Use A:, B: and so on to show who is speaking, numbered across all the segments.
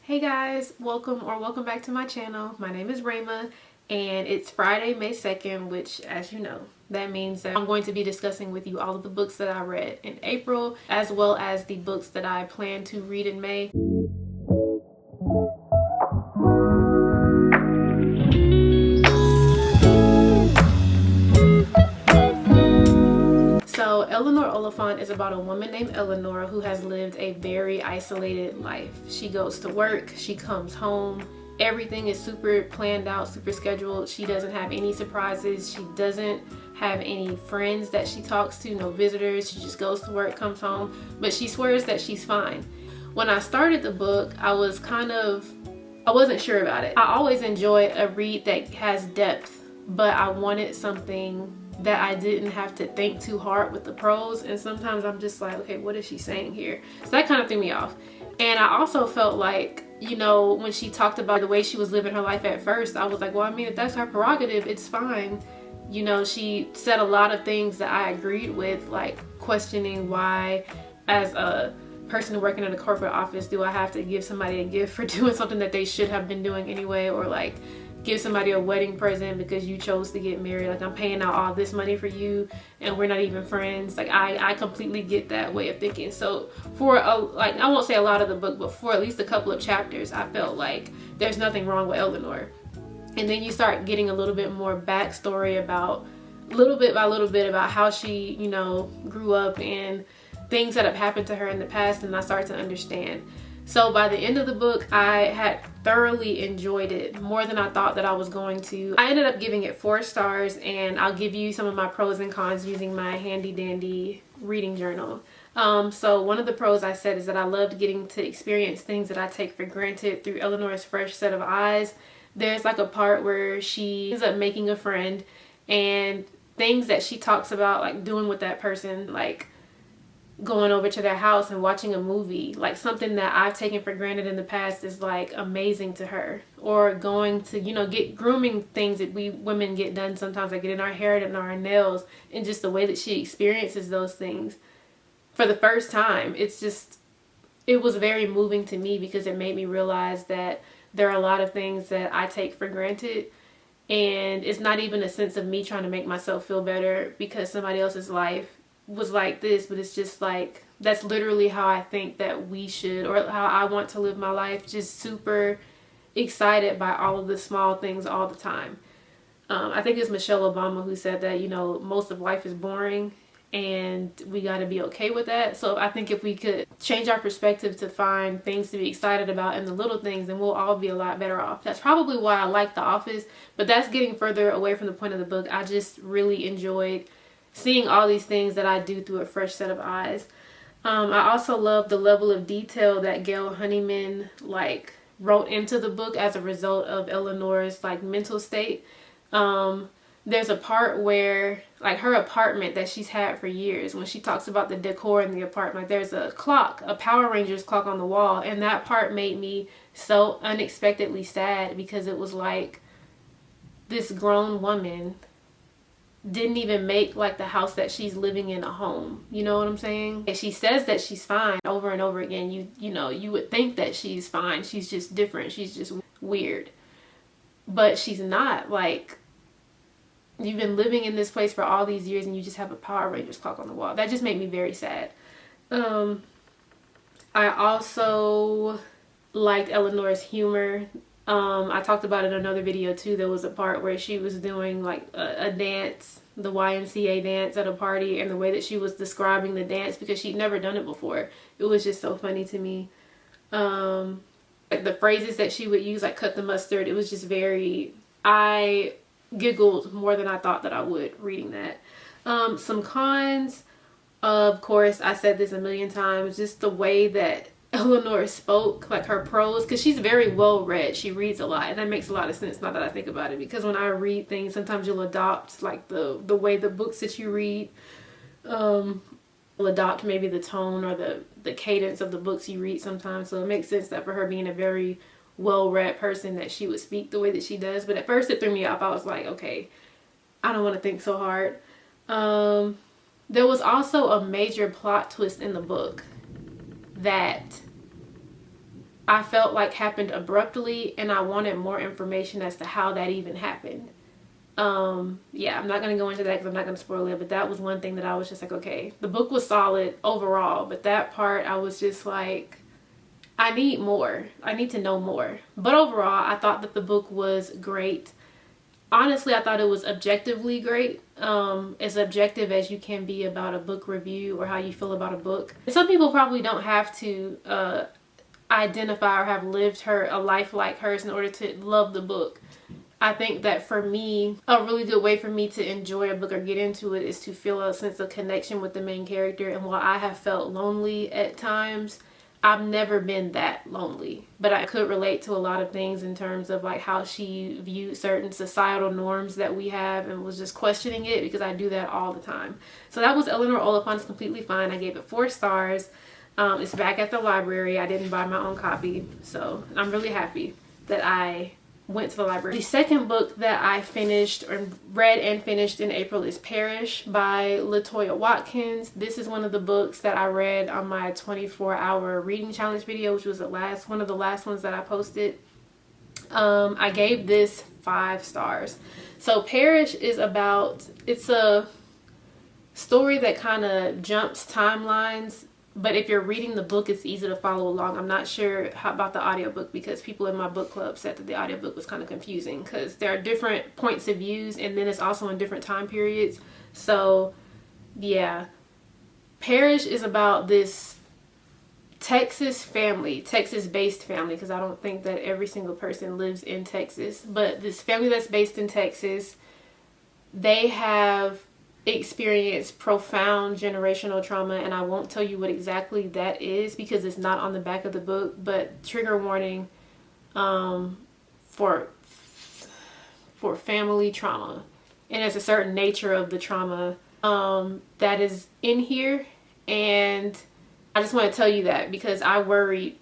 A: Hey guys, welcome back to my channel. My name is Rayma and it's Friday, May 2nd, which, as you know, that means that I'm going to be discussing with you all of the books that I read in April, as well as the books that I plan to read in May. So Eleanor Oliphant is about a woman named Eleanor who has lived a very isolated life. She goes to work, she comes home, everything is super planned out, super scheduled. She doesn't have any surprises. She doesn't have any friends that she talks to, no visitors. She just goes to work, comes home, but she swears that she's fine. When I started the book, I wasn't sure about it. I always enjoy a read that has depth, but I wanted something that I didn't have to think too hard with the prose, and sometimes I'm just like, okay, what is she saying here? So that kind of threw me off. And I also felt like, you know, when she talked about the way she was living her life at first, I was like, well, I mean, if that's her prerogative, it's fine. You know, she said a lot of things that I agreed with, like questioning why, as a person working in a corporate office, do I have to give somebody a gift for doing something that they should have been doing anyway, or like give somebody a wedding present because you chose to get married. Like, I'm paying out all this money for you and we're not even friends. Like, I completely get that way of thinking. So for like, I won't say a lot of the book, but for at least a couple of chapters, I felt like there's nothing wrong with Eleanor. And then you start getting a little bit more backstory about, little bit by little bit, about how she, you know, grew up and things that have happened to her in the past, and I start to understand. So by the end of the book, I had thoroughly enjoyed it, more than I thought that I was going to. I ended up giving it 4 stars, and I'll give you some of my pros and cons using my handy dandy reading journal. So one of the pros I said is that I loved getting to experience things that I take for granted through Eleanor's fresh set of eyes. There's like a part where she ends up making a friend, and things that she talks about like doing with that person, like going over to their house and watching a movie, like something that I've taken for granted in the past, is like amazing to her. Or going to, you know, get grooming things that we women get done sometimes, like getting our hair and our nails, and just the way that she experiences those things for the first time. It was very moving to me, because it made me realize that there are a lot of things that I take for granted, and it's not even a sense of me trying to make myself feel better because somebody else's life was like this, but it's just like, that's literally how I think that we should, or how I want to live my life, just super excited by all of the small things all the time. I think it's Michelle Obama who said that, you know, most of life is boring and we got to be okay with that. So I think if we could change our perspective to find things to be excited about in the little things, then we'll all be a lot better off. That's probably why I like The Office, but that's getting further away from the point of the book. I just really enjoyed seeing all these things that I do through a fresh set of eyes. I also love the level of detail that Gail Honeyman like wrote into the book as a result of Eleanor's like mental state. There's a part where, like, her apartment that she's had for years, when she talks about the decor in the apartment, there's a clock, a Power Rangers clock on the wall, and that part made me so unexpectedly sad, because it was like this grown woman didn't even make like the house that she's living in a home. You know what I'm saying? And she says that she's fine over and over again. You know, you would think that she's fine. She's just different. She's just weird. But she's not. Like, you've been living in this place for all these years and you just have a Power Rangers clock on the wall. That just made me very sad. I also liked Eleanor's humor. I talked about it in another video too. There was a part where she was doing like a dance, the YMCA dance at a party, and the way that she was describing the dance, because she'd never done it before, it was just so funny to me. Like the phrases that she would use, like cut the mustard, it was just I giggled more than I thought that I would reading that. Some cons, of course, I said this a million times, just the way that Eleanor spoke, like her prose, because she's very well read. She reads a lot, and that makes a lot of sense now that I think about it, because when I read things, sometimes you'll adopt like the way the books that you read, will adopt maybe the tone or the cadence of the books you read sometimes. So it makes sense that for her being a very well read person, that she would speak the way that she does. But at first it threw me off. I was like, okay, I don't want to think so hard. There was also a major plot twist in the book that I felt like happened abruptly, and I wanted more information as to how that even happened. Yeah, I'm not going to go into that because I'm not going to spoil it, but that was one thing that I was just like, okay, the book was solid overall, but that part I was just like, I need more. I need to know more. But overall, I thought that the book was great. Honestly, I thought it was objectively great. As objective as you can be about a book review or how you feel about a book. Some people probably don't have to identify or have lived a life like hers in order to love the book. I think that for me, a really good way for me to enjoy a book or get into it is to feel a sense of connection with the main character. And while I have felt lonely at times, I've never been that lonely. But I could relate to a lot of things in terms of like how she viewed certain societal norms that we have and was just questioning it, because I do that all the time. So that was Eleanor Oliphant. It's completely fine. I gave it 4 stars. It's back at the library. I didn't buy my own copy. So I'm really happy that I went to the library. The second book that I finished or read and finished in April is Perish by Latoya Watkins. This is one of the books that I read on my 24-hour reading challenge video, which was one of the last ones that I posted. I gave this 5 stars. So Perish is it's a story that kind of jumps timelines. But if you're reading the book, it's easy to follow along. I'm not sure about the audiobook because people in my book club said that the audiobook was kind of confusing because there are different points of views and then it's also in different time periods. So, yeah. Perish is about this Texas-based family, because I don't think that every single person lives in Texas. But this family that's based in Texas, they have experienced profound generational trauma, and I won't tell you what exactly that is because it's not on the back of the book, but trigger warning for family trauma, and there's a certain nature of the trauma that is in here. And I just want to tell you that because I worried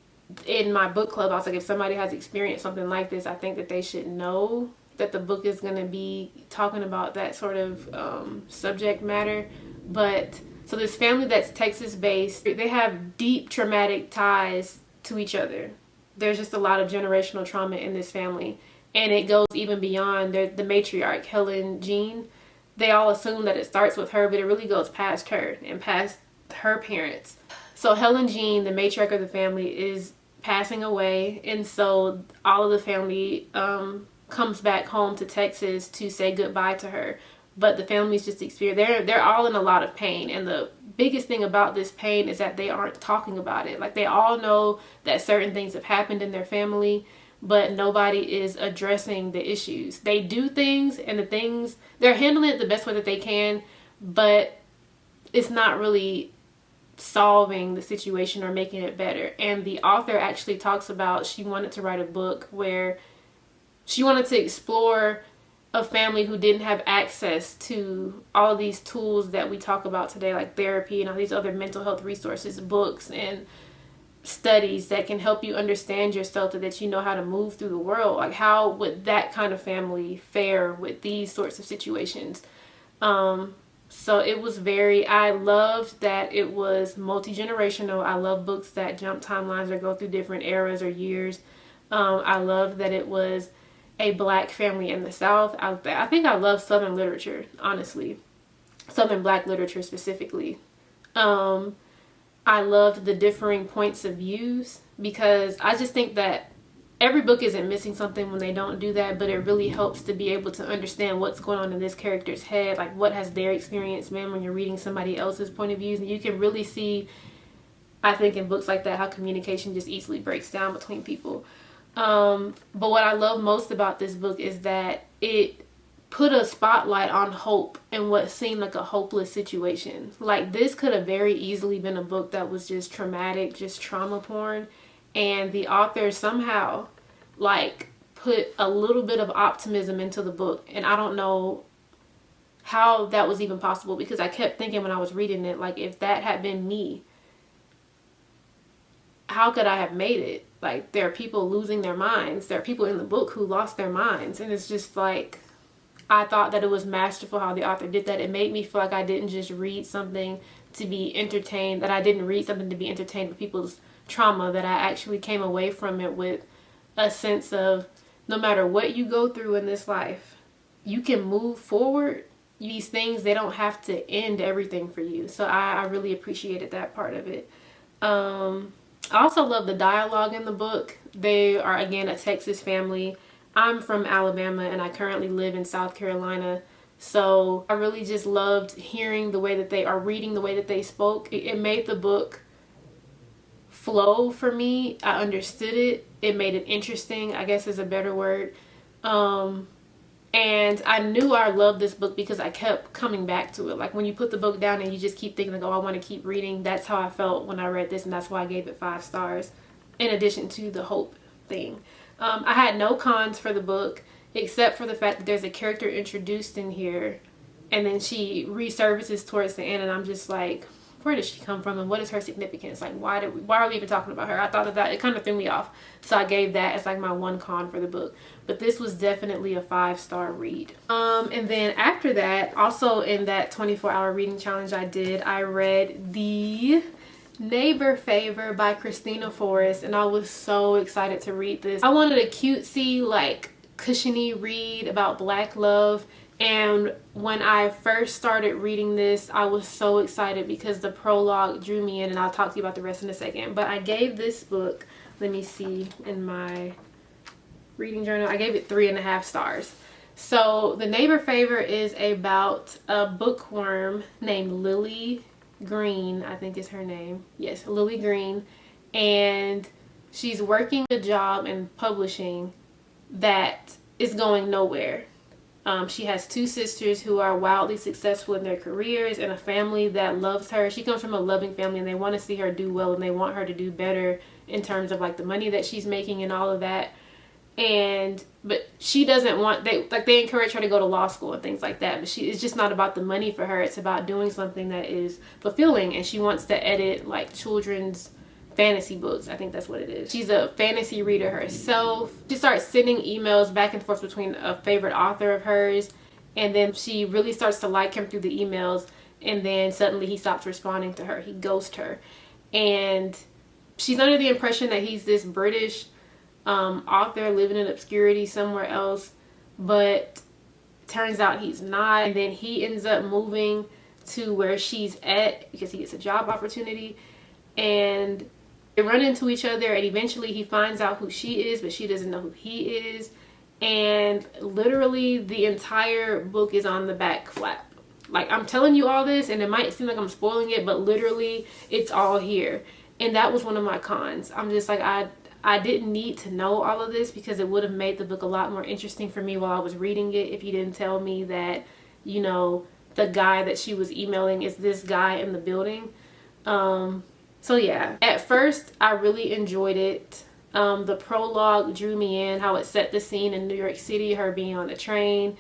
A: in my book club. I was like, if somebody has experienced something like this, I think that they should know that the book is going to be talking about that sort of subject matter. But so this family that's Texas based, they have deep traumatic ties to each other. There's just a lot of generational trauma in this family, and it goes even beyond the matriarch, Helen Jean. They all assume that it starts with her, but it really goes past her and past her parents. So Helen Jean, the matriarch of the family, is passing away, and so all of the family comes back home to Texas to say goodbye to her. But the family's just they're all in a lot of pain, and the biggest thing about this pain is that they aren't talking about it. Like, they all know that certain things have happened in their family, but nobody is addressing the issues. They do things, and they're handling it the best way that they can, but it's not really solving the situation or making it better. And the author actually talks about she wanted to write a book where she wanted to explore a family who didn't have access to all of these tools that we talk about today, like therapy and all these other mental health resources, books and studies that can help you understand yourself so that you know how to move through the world. Like, how would that kind of family fare with these sorts of situations? So it was I loved that it was multi-generational. I love books that jump timelines or go through different eras or years. I loved that it was a Black family in the South. I think I love Southern literature, honestly. Southern Black literature specifically. I loved the differing points of views, because I just think that every book isn't missing something when they don't do that, but it really helps to be able to understand what's going on in this character's head, like what has their experience been when you're reading somebody else's point of views. And you can really see, I think, in books like that, how communication just easily breaks down between people. But what I love most about this book is that it put a spotlight on hope in what seemed like a hopeless situation. Like, this could have very easily been a book that was just traumatic, just trauma porn, and the author somehow put a little bit of optimism into the book. And I don't know how that was even possible, because I kept thinking when I was reading it, like, if that had been me, how could I have made it? Like, there are people losing their minds. There are people in the book who lost their minds. And it's just like, I thought that it was masterful how the author did that. It made me feel like I didn't just read something to be entertained, that I didn't read something to be entertained with people's trauma that I actually came away from it with a sense of no matter what you go through in this life, you can move forward. These things, they don't have to end everything for you. So I really appreciated that part of it. I also love the dialogue in the book. They are, again, a Texas family. I'm from Alabama and I currently live in South Carolina. So I really just loved hearing the way that they are reading, the way that they spoke. It made the book flow for me. I understood it. It made it interesting, I guess is a better word. And I knew I loved this book because I kept coming back to it. Like when you put the book down and you just keep thinking like, oh, I want to keep reading. That's how I felt when I read this, and that's why I gave it 5 stars, in addition to the hope thing. I had no cons for the book, except for the fact that there's a character introduced in here, and then she resurfaces towards the end, and I'm just like, where does she come from, and what is her significance? Like, why are we even talking about her? I thought that it kind of threw me off. So I gave that as like my one con for the book. But this was definitely a 5-star read. And then after that, also in that 24-hour reading challenge I did, I read The Neighbor Favor by Kristina Forrest, and I was so excited to read this. I wanted a cutesy, like cushiony read about Black love. And when I first started reading this, I was so excited because the prologue drew me in, and I'll talk to you about the rest in a second. But I gave this book, let me see, in my reading journal, I gave it 3.5 stars. So The Neighbor Favor is about a bookworm named Lily Green, I think is her name. Yes, Lily Green. And she's working a job in publishing that is going nowhere. She has 2 sisters who are wildly successful in their careers and a family that loves her. She comes from a loving family, and they want to see her do well, and they want her to do better in terms of like the money that she's making and all of that. But she doesn't want, they encourage her to go to law school and things like that, but it's just not about the money for her. It's about doing something that is fulfilling, and she wants to edit like children's fantasy books. I think that's what it is. She's a fantasy reader herself. She starts sending emails back and forth between a favorite author of hers, and then she really starts to like him through the emails, and then suddenly he stops responding to her. He ghosts her, and she's under the impression that he's this British author living in obscurity somewhere else, but turns out he's not. And then he ends up moving to where she's at because he gets a job opportunity, and they run into each other, and eventually he finds out who she is, but she doesn't know who he is. And literally the entire book is on the back flap. Like, I'm telling you all this, and it might seem like I'm spoiling it, but literally it's all here. And that was one of my cons. I'm just like, I didn't need to know all of this because it would have made the book a lot more interesting for me while I was reading it if you didn't tell me that, you know, the guy that she was emailing is this guy in the building. So yeah, at first I really enjoyed it. The prologue drew me in, how it set the scene in New York City, her being on the train.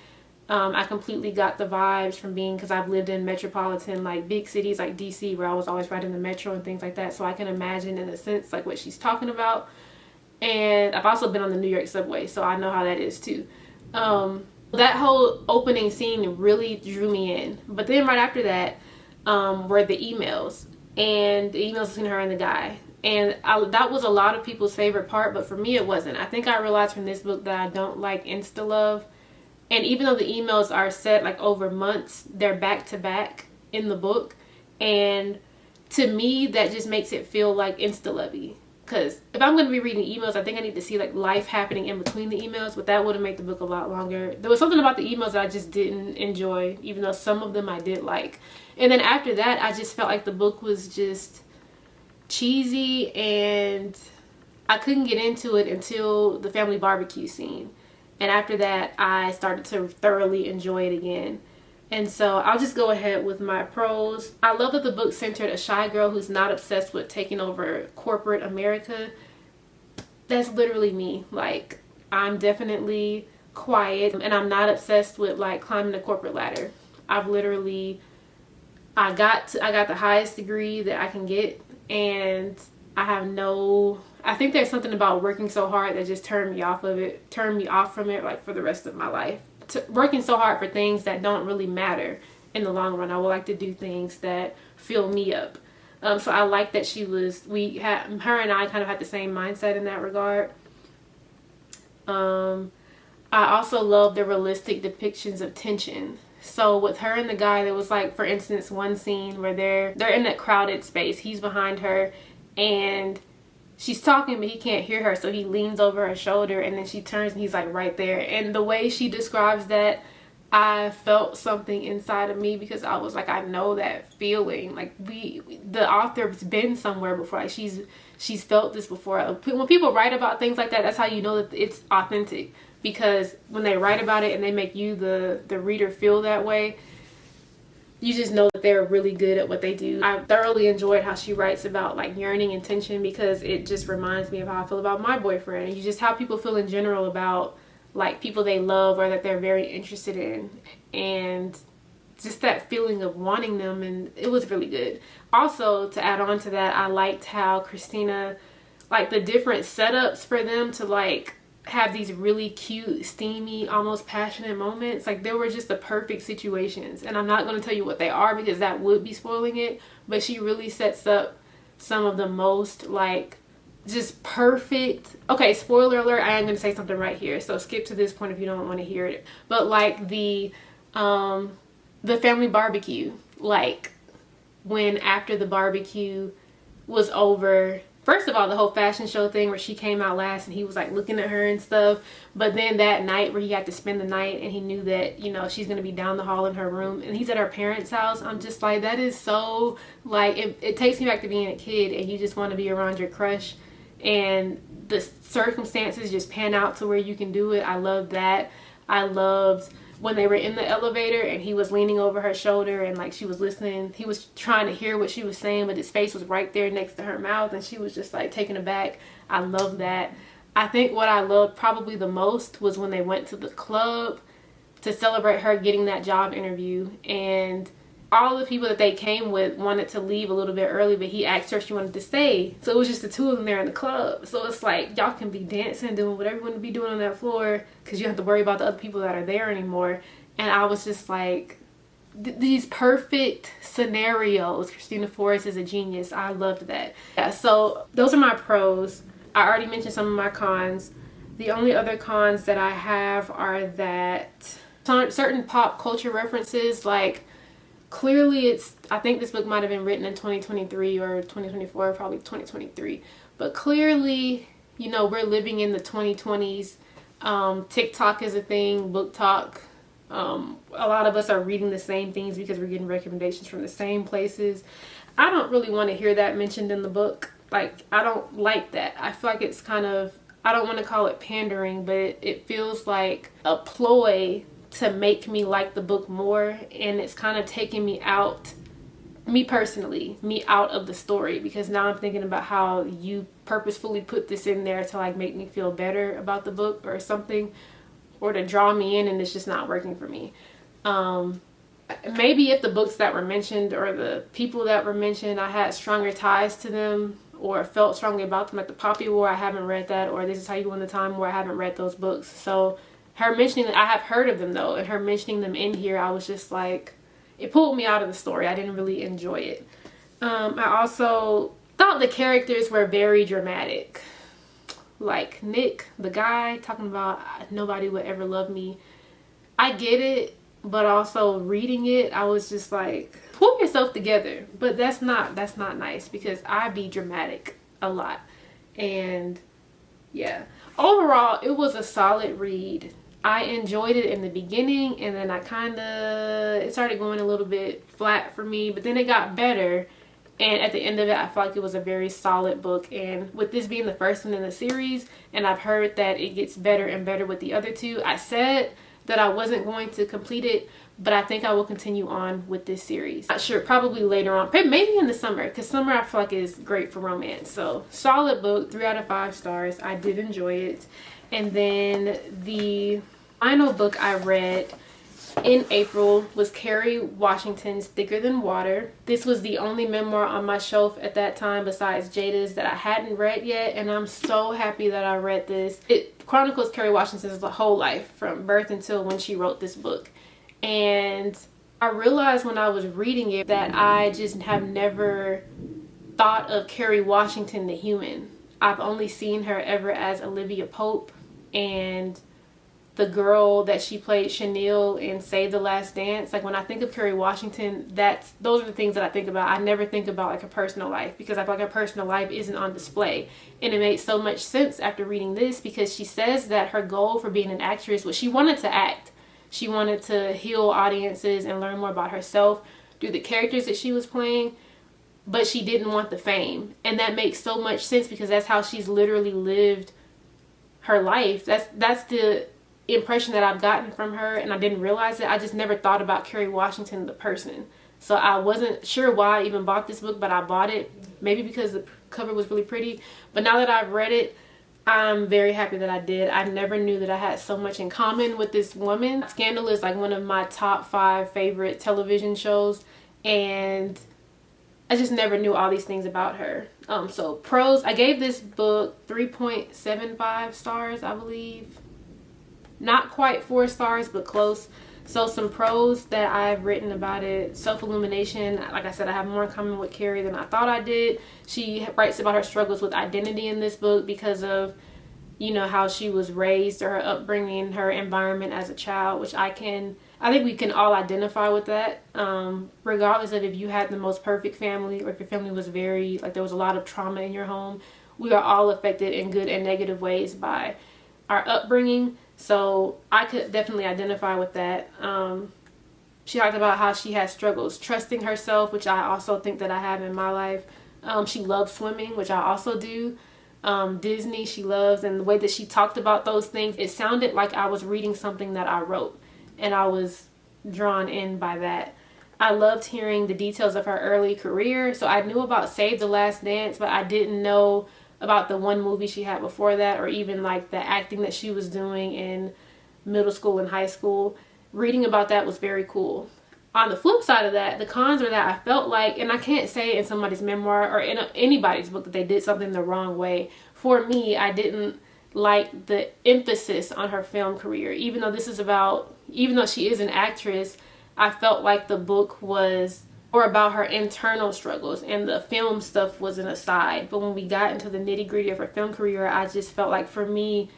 A: I completely got the vibes from being, because I've lived in metropolitan, like big cities like DC, where I was always riding the metro and things like that. So I can imagine in a sense like what she's talking about. And I've also been on the New York subway, so I know how that is too. That whole opening scene really drew me in. But then right after that were the emails. And the emails between her and the guy. And that was a lot of people's favorite part, but for me it wasn't. I think I realized from this book that I don't like insta love. And even though the emails are set like over months, they're back to back in the book. And to me, that just makes it feel like insta lovey. Because if I'm going to be reading emails, I think I need to see like life happening in between the emails, but that would have made the book a lot longer. There was something about the emails that I just didn't enjoy, even though some of them I did like. And then after that, I just felt like the book was just cheesy, and I couldn't get into it until the family barbecue scene. And after that, I started to thoroughly enjoy it again. And so I'll just go ahead with my pros. I love that the book centered a shy girl who's not obsessed with taking over corporate America. That's literally me. Like, I'm definitely quiet, and I'm not obsessed with like climbing the corporate ladder. I've literally, I got the highest degree that I can get, and I think there's something about working so hard that just turned me off from it like for the rest of my life. Working so hard for things that don't really matter in the long run. I would like to do things that fill me up. So I like that her and I kind of had the same mindset in that regard. I also love the realistic depictions of tension. So with her and the guy, there was like, for instance, one scene where they're in that crowded space. He's behind her and she's talking, but he can't hear her. So he leans over her shoulder and then she turns and he's like right there. And the way she describes that, I felt something inside of me, because I was like, I know that feeling. Like the author's been somewhere before. Like she's felt this before. When people write about things like that, that's how you know that it's authentic. Because when they write about it and they make you, the reader, feel that way, you just know that they're really good at what they do. I thoroughly enjoyed how she writes about like yearning and tension, because it just reminds me of how I feel about my boyfriend. And just how people feel in general about like people they love or that they're very interested in. And just that feeling of wanting them, and it was really good. Also, to add on to that, I liked how Kristina, like the different setups for them to like have these really cute, steamy, almost passionate moments. Like there were just the perfect situations, and I'm not going to tell you what they are because that would be spoiling it, but she really sets up some of the most like just perfect. Okay, spoiler alert, I am going to say something right here, so skip to this point if you don't want to hear it. But like the family barbecue, like when after the barbecue was over, first of all, the whole fashion show thing where she came out last and he was like looking at her and stuff. But then that night where he had to spend the night and he knew that, you know, she's going to be down the hall in her room and he's at her parents' house. I'm just like, that is so, like, it takes me back to being a kid and you just want to be around your crush. And the circumstances just pan out to where you can do it. I love that. I loved when they were in the elevator and he was leaning over her shoulder and like she was listening. He was trying to hear what she was saying, but his face was right there next to her mouth and she was just like taken aback. I love that. I think what I loved probably the most was when they went to the club to celebrate her getting that job interview, and all the people that they came with wanted to leave a little bit early, but he asked her if she wanted to stay. So it was just the two of them there in the club. So it's like, y'all can be dancing, doing whatever you want to be doing on that floor, because you don't have to worry about the other people that are there anymore. And I was just like, these perfect scenarios. Kristina Forrest is a genius. I loved that. Yeah, so those are my pros. I already mentioned some of my cons. The only other cons that I have are that certain pop culture references, like, clearly I think this book might have been written in 2023 or 2024, probably 2023. But clearly, you know, we're living in the 2020s. TikTok is a thing, book talk. A lot of us are reading the same things because we're getting recommendations from the same places. I don't really want to hear that mentioned in the book. Like, I don't like that. I feel like it's kind of, I don't want to call it pandering, but it feels like a ploy to make me like the book more, and it's kind of taking me out, me personally, me out of the story, because now I'm thinking about how you purposefully put this in there to like make me feel better about the book or something, or to draw me in, and it's just not working for me. Maybe if the books that were mentioned or the people that were mentioned, I had stronger ties to them or felt strongly about them, like the Poppy War, I haven't read that, or This Is How You Win the Time War, I haven't read those books. So her mentioning that, I have heard of them though, and her mentioning them in here, I was just like, it pulled me out of the story. I didn't really enjoy it. I also thought the characters were very dramatic. Like Nick, the guy, talking about nobody would ever love me. I get it, but also reading it, I was just like, pull yourself together. But that's not nice, because I be dramatic a lot. And yeah, overall, it was a solid read. I enjoyed it in the beginning, and then it started going a little bit flat for me, but then it got better. And at the end of it, I felt like it was a very solid book. And with this being the first one in the series, and I've heard that it gets better and better with the other two, I said that I wasn't going to complete it, but I think I will continue on with this series. Not sure, probably later on, maybe in the summer, because summer I feel like is great for romance. So solid book, 3 out of 5 stars. I did enjoy it. And then the final book I read in April was Kerry Washington's Thicker Than Water. This was the only memoir on my shelf at that time besides Jada's that I hadn't read yet, and I'm so happy that I read this. It chronicles Kerry Washington's whole life from birth until when she wrote this book. And I realized when I was reading it that I just have never thought of Kerry Washington the human. I've only seen her ever as Olivia Pope, and the girl that she played, Chanel, in Save the Last Dance. Like, when I think of Kerry Washington, those are the things that I think about. I never think about like her personal life, because I feel like her personal life isn't on display. And it made so much sense after reading this, because she says that her goal for being an actress was she wanted to act. She wanted to heal audiences and learn more about herself through the characters that she was playing, but she didn't want the fame. And that makes so much sense, because that's how she's literally lived her life. That's the impression that I've gotten from her, and I didn't realize it. I just never thought about Kerry Washington the person. So I wasn't sure why I even bought this book, but I bought it maybe because the cover was really pretty. But now that I've read it, I'm very happy that I did. I never knew that I had so much in common with this woman. Scandal is like one of my top 5 favorite television shows, and I just never knew all these things about her. So pros, I gave this book 3.75 stars, I believe. Not quite 4 stars, but close. So some pros that I've written about it: self-illumination. Like I said, I have more in common with Kerry than I thought I did. She writes about her struggles with identity in this book because of, you know, how she was raised, or her upbringing, her environment as a child, which I think we can all identify with that. Regardless of if you had the most perfect family, or if your family was very, like, there was a lot of trauma in your home. We are all affected in good and negative ways by our upbringing. So I could definitely identify with that. She talked about how she has struggles trusting herself, which I also think that I have in my life. She loves swimming, which I also do. Disney, she loves, and the way that she talked about those things, it sounded like I was reading something that I wrote, and I was drawn in by that. I loved hearing the details of her early career. So I knew about Save the Last Dance, but I didn't know about the one movie she had before that, or even like the acting that she was doing in middle school and high school. Reading about that was very cool. On the flip side of that, the cons are that I felt like, and I can't say in somebody's memoir or in anybody's book that they did something the wrong way. For me, I didn't like the emphasis on her film career. Even though she is an actress, I felt like the book was or about her internal struggles, and the film stuff was an aside. But when we got into the nitty gritty of her film career, I just felt like, for me,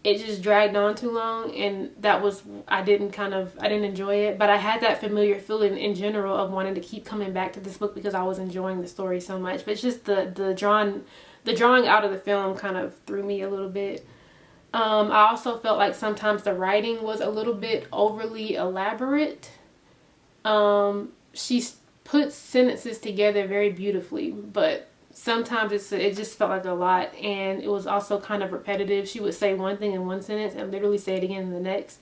A: it just dragged on too long, and I didn't enjoy it. But I had that familiar feeling in general of wanting to keep coming back to this book because I was enjoying the story so much. But it's just the drawing out of the film kind of threw me a little bit. I also felt like sometimes the writing was a little bit overly elaborate. She puts sentences together very beautifully, but sometimes it just felt like a lot, and it was also kind of repetitive. She would say one thing in one sentence and literally say it again in the next.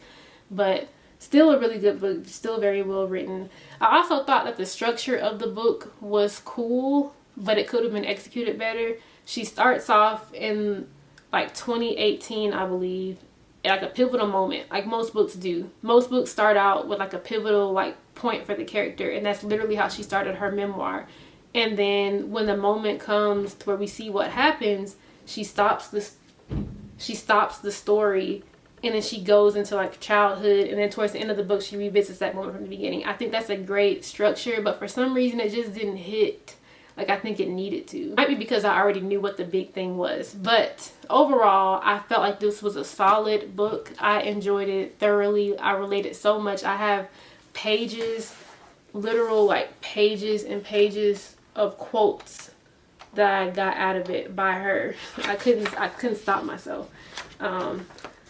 A: But still a really good book, still very well written. I also thought that the structure of the book was cool, but it could have been executed better. She starts off in like 2018, I believe, like a pivotal moment, like most books do. Most books start out with like a pivotal like point for the character, and that's literally how she started her memoir. And then when the moment comes to where we see what happens, she stops the story, and then she goes into like childhood, and then towards the end of the book she revisits that moment from the beginning. I think that's a great structure, but for some reason it just didn't hit like I think it needed to. Might be because I already knew what the big thing was. But overall, I felt like this was a solid book. I enjoyed it thoroughly. I related so much. I have pages, literal like pages and pages of quotes that I got out of it by her. I couldn't stop myself.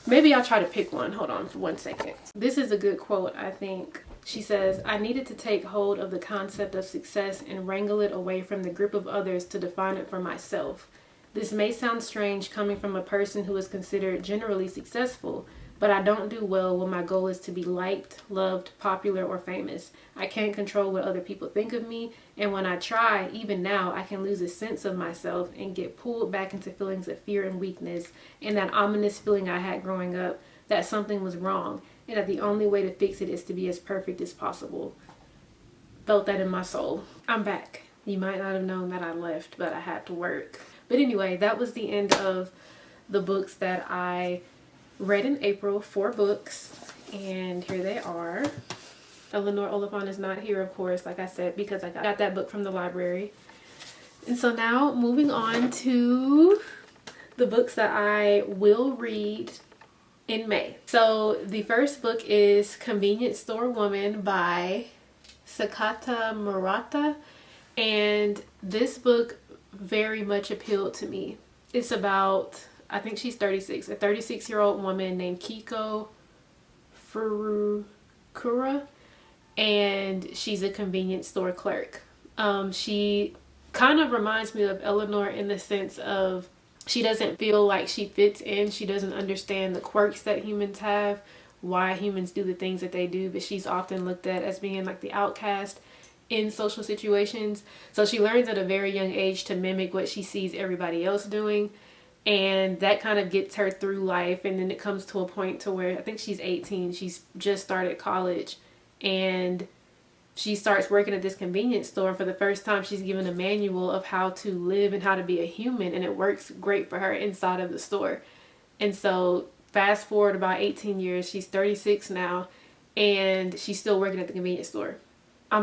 A: Maybe I'll try to pick one. Hold on for 1 second. This is a good quote, I think. She says, "I needed to take hold of the concept of success and wrangle it away from the group of others to define it for myself. This may sound strange coming from a person who is considered generally successful, but I don't do well when my goal is to be liked, loved, popular, or famous. I can't control what other people think of me, and when I try, even now, I can lose a sense of myself and get pulled back into feelings of fear and weakness, and that ominous feeling I had growing up that something was wrong, and that the only way to fix it is to be as perfect as possible." Felt that in my soul. I'm back. You might not have known that I left, but I had to work. But anyway, that was the end of the books that I read in April. 4 books, and here they are. Eleanor Oliphant is not here, of course, like I said, because I got that book from the library. And so now moving on to the books that I will read in May. So the first book is Convenience Store Woman by Sakata Murata. And this book very much appealed to me. It's about, I think she's 36, a 36-year-old woman named Kiko Furukura, and she's a convenience store clerk. She kind of reminds me of Eleanor in the sense of she doesn't feel like she fits in. She doesn't understand the quirks that humans have, why humans do the things that they do, but she's often looked at as being like the outcast in social situations. So she learns at a very young age to mimic what she sees everybody else doing, and that kind of gets her through life. And then it comes to a point to where I think she's 18, she's just started college, and she starts working at this convenience store. For the first time, she's given a manual of how to live and how to be a human, and it works great for her inside of the store. And so fast forward about 18 years, she's 36 now, and she's still working at the convenience store. I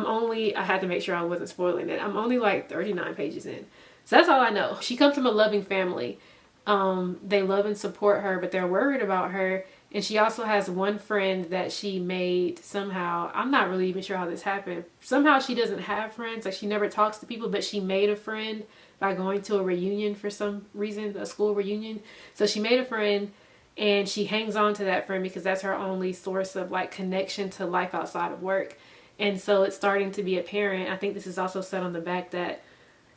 A: had to make sure I wasn't spoiling it. I'm only like 39 pages in. So that's all I know. She comes from a loving family. They love and support her, but they're worried about her. And she also has one friend that she made somehow. I'm not really even sure how this happened. Somehow she doesn't have friends. Like, she never talks to people, but she made a friend by going to a reunion for some reason, a school reunion. So she made a friend, and she hangs on to that friend because that's her only source of like connection to life outside of work. And so it's starting to be apparent, I think this is also said on the back, that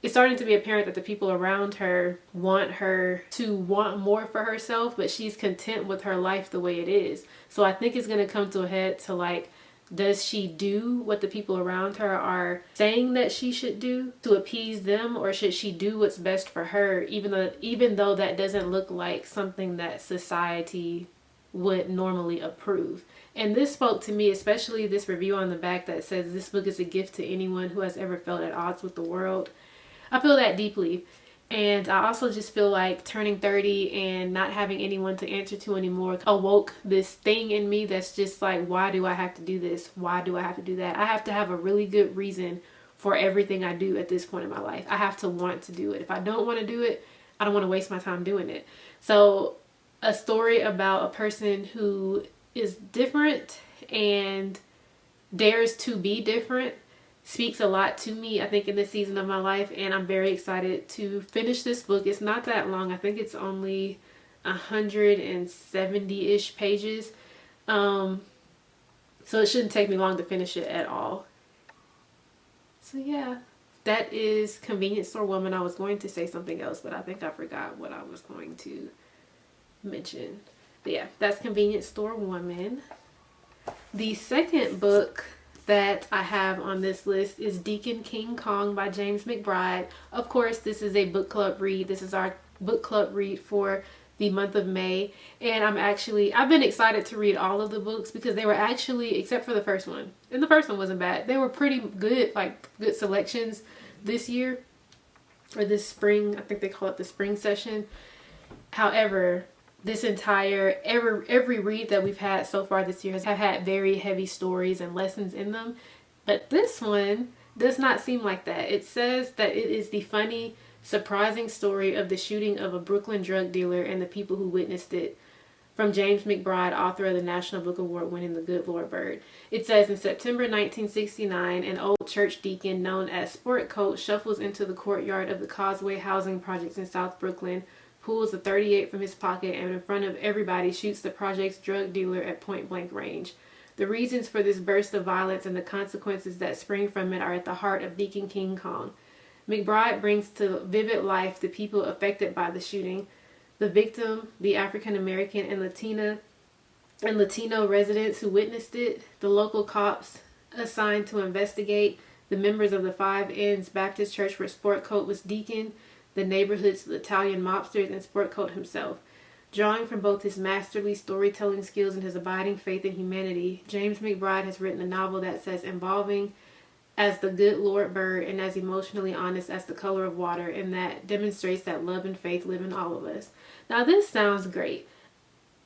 A: it's starting to be apparent that the people around her want her to want more for herself, but she's content with her life the way it is. So I think it's going to come to a head to like, does she do what the people around her are saying that she should do to appease them, or should she do what's best for her, even though that doesn't look like something that society would normally approve? And this spoke to me, especially this review on the back that says this book is a gift to anyone who has ever felt at odds with the world. I feel that deeply. And I also just feel like turning 30 and not having anyone to answer to anymore awoke this thing in me that's just like, why do I have to do this? Why do I have to do that? I have to have a really good reason for everything I do at this point in my life. I have to want to do it. If I don't want to do it, I don't want to waste my time doing it. So a story about a person who is different and dares to be different speaks a lot to me, I think, in this season of my life. And I'm very excited to finish this book. It's not that long. I think it's only 170-ish pages. So it shouldn't take me long to finish it at all. So yeah, that is Convenience Store Woman. I was going to say something else, but I think I forgot what I was going to mention. But yeah, that's Convenience Store Woman. The second book that I have on this list is Deacon King Kong by James McBride. Of course, this is a book club read. This is our book club read for the month of May. And I've been excited to read all of the books because they were actually, except for the first one, and the first one wasn't bad, they were pretty good, like good selections this year, or this spring. I think they call it the spring session. However, this entire, every read that we've had so far this year have had very heavy stories and lessons in them. But this one does not seem like that. It says that it is the funny, surprising story of the shooting of a Brooklyn drug dealer and the people who witnessed it. From James McBride, author of the National Book Award winning The Good Lord Bird. It says, in September 1969, an old church deacon known as Sport Coat shuffles into the courtyard of the Causeway Housing Projects in South Brooklyn, pulls a .38 from his pocket, and in front of everybody shoots the project's drug dealer at point-blank range. The reasons for this burst of violence and the consequences that spring from it are at the heart of Deacon King Kong. McBride brings to vivid life the people affected by the shooting, the victim, the African American and Latino residents who witnessed it, the local cops assigned to investigate, the members of the Five Ends Baptist Church where Sport Coat was deacon, the neighborhood's Italian mobsters, and Sport Coat himself. Drawing from both his masterly storytelling skills and his abiding faith in humanity, James McBride has written a novel that's as involving as The Good Lord Bird and as emotionally honest as The Color of Water, and that demonstrates that love and faith live in all of us. Now this sounds great.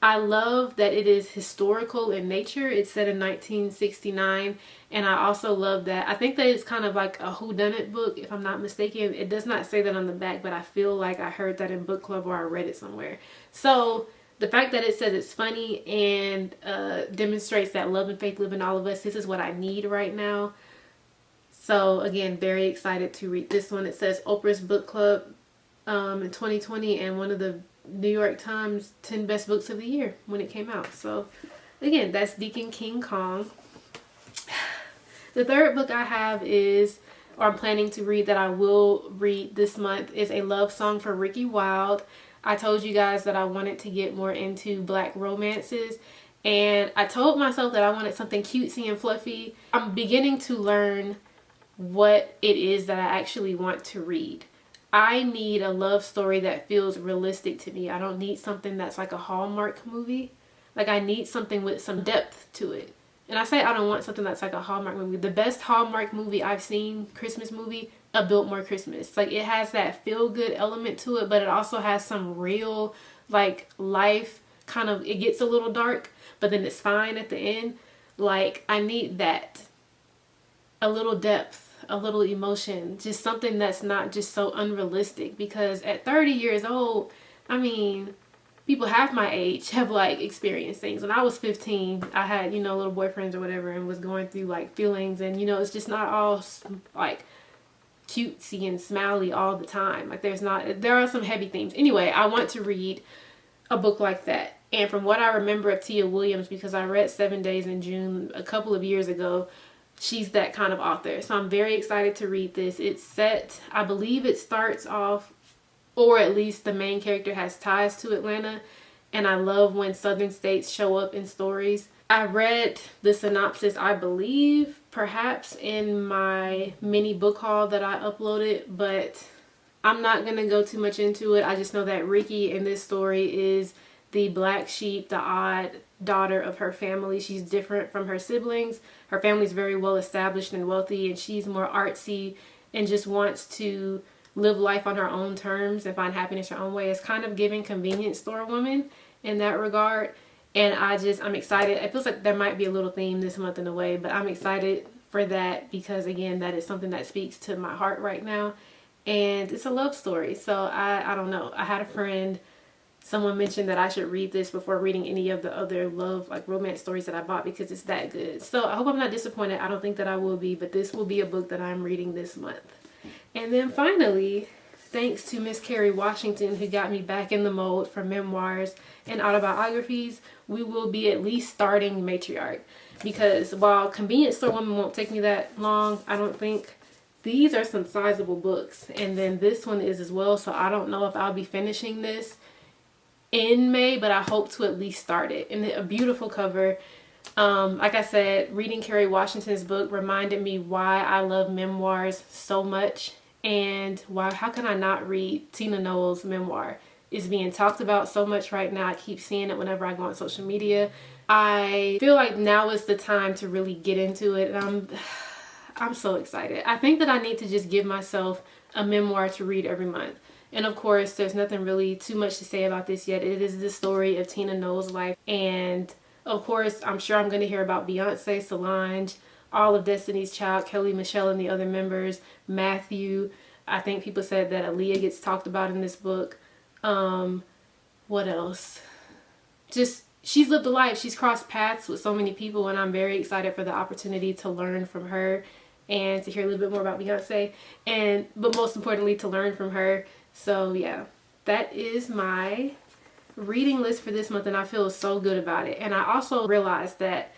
A: I love that it is historical in nature. It's set in 1969. And I also love that. I think that it's kind of like a whodunit book, if I'm not mistaken. It does not say that on the back, but I feel like I heard that in book club or I read it somewhere. So the fact that it says it's funny and demonstrates that love and faith live in all of us, this is what I need right now. So again, very excited to read this one. It says Oprah's Book Club in 2020 and one of the New York Times 10 best books of the year when it came out. So again, that's Deacon King Kong. The third book I have is, or I'm planning to read that I will read this month, is A Love Song for Ricki Wilde. I told you guys that I wanted to get more into black romances, and I told myself that I wanted something cutesy and fluffy. I'm beginning to learn what it is that I actually want to read. I need a love story that feels realistic to me. I don't need something that's like a Hallmark movie. Like, I need something with some depth to it. And I say I don't want something that's like a Hallmark movie. The best Hallmark movie I've seen, Christmas movie, A Biltmore Christmas. Like, it has that feel-good element to it, but it also has some real, like, life kind of, it gets a little dark, but then it's fine at the end. Like, I need that. A little depth. A little emotion, just something that's not just so unrealistic, because at 30 years old, I mean, people half my age have like experienced things. When I was 15, I had, you know, little boyfriends or whatever, and was going through like feelings, and you know, it's just not all like cutesy and smiley all the time. Like, there are some heavy themes. Anyway, I want to read a book like that. And from what I remember of Tia Williams, because I read 7 Days in June a couple of years ago, she's that kind of author. So I'm very excited to read this. It's set, I believe it starts off, or at least the main character has ties to Atlanta. And I love when southern states show up in stories. I read the synopsis, I believe, perhaps in my mini book haul that I uploaded, but I'm not going to go too much into it. I just know that Ricki in this story is the black sheep, the odd daughter of her family. She's different from her siblings. Her family's very well established and wealthy, and she's more artsy and just wants to live life on her own terms and find happiness her own way. It's kind of giving convenience store woman in that regard. And I'm excited. It feels like there might be a little theme this month in a way, but I'm excited for that because, again, that is something that speaks to my heart right now. And it's a love story. So I don't know. I had a friend, someone mentioned that I should read this before reading any of the other love, like romance stories that I bought, because it's that good. So I hope I'm not disappointed. I don't think that I will be, but this will be a book that I'm reading this month. And then finally, thanks to Miss Kerry Washington, who got me back in the mode for memoirs and autobiographies, we will be at least starting Matriarch. Because while Convenience Store Woman won't take me that long, I don't think, these are some sizable books. And then this one is as well. So I don't know if I'll be finishing this in May, but I hope to at least start it. And a beautiful cover. Like I said, reading Kerry Washington's book reminded me why I love memoirs so much, and how can I not read Tina Knowles' memoir? It's being talked about so much right now. I keep seeing it whenever I go on social media. I feel like now is the time to really get into it, and I'm so excited. I think that I need to just give myself a memoir to read every month. And of course, there's nothing really too much to say about this yet. It is the story of Tina Knowles' life. And of course, I'm sure I'm going to hear about Beyonce, Solange, all of Destiny's Child, Kelly, Michelle, and the other members, Matthew. I think people said that Aaliyah gets talked about in this book. What else? Just, she's lived a life. She's crossed paths with so many people, and I'm very excited for the opportunity to learn from her and to hear a little bit more about Beyonce, but most importantly, to learn from her. So yeah, that is my reading list for this month, and I feel so good about it. And I also realized that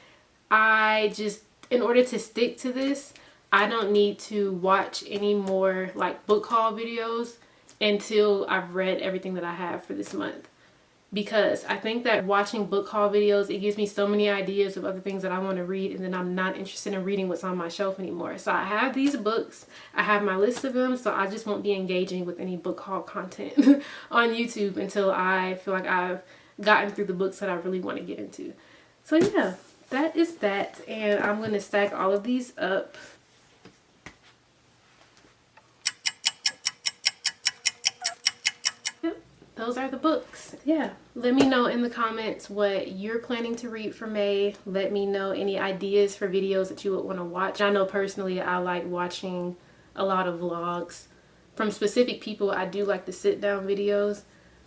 A: in order to stick to this, I don't need to watch any more like book haul videos until I've read everything that I have for this month. Because I think that watching book haul videos, it gives me so many ideas of other things that I want to read, and then I'm not interested in reading what's on my shelf anymore. So I have these books, I have my list of them, so I just won't be engaging with any book haul content on YouTube until I feel like I've gotten through the books that I really want to get into. So yeah, that is that, and I'm going to stack all of these up. those are the books. Yeah, let me know in the comments what you're planning to read for May. Let me know any ideas for videos that you would want to watch. I know personally I like watching a lot of vlogs from specific people. I do like the sit down videos,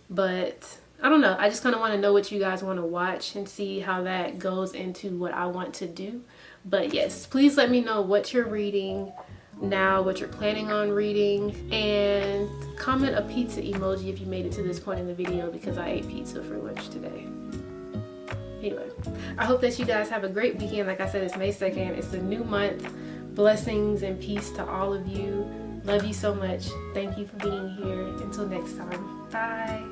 A: but I don't know, I just kind of want to know what you guys want to watch and see how that goes into what I want to do. But yes, please let me know what you're reading now, what you're planning on reading, and comment a pizza emoji if you made it to this point in the video, because I ate pizza for lunch today. Anyway, I hope that you guys have a great weekend. Like I said, it's May 2nd. It's a new month. Blessings and peace to all of you. Love you so much. Thank you for being here. Until next time. Bye.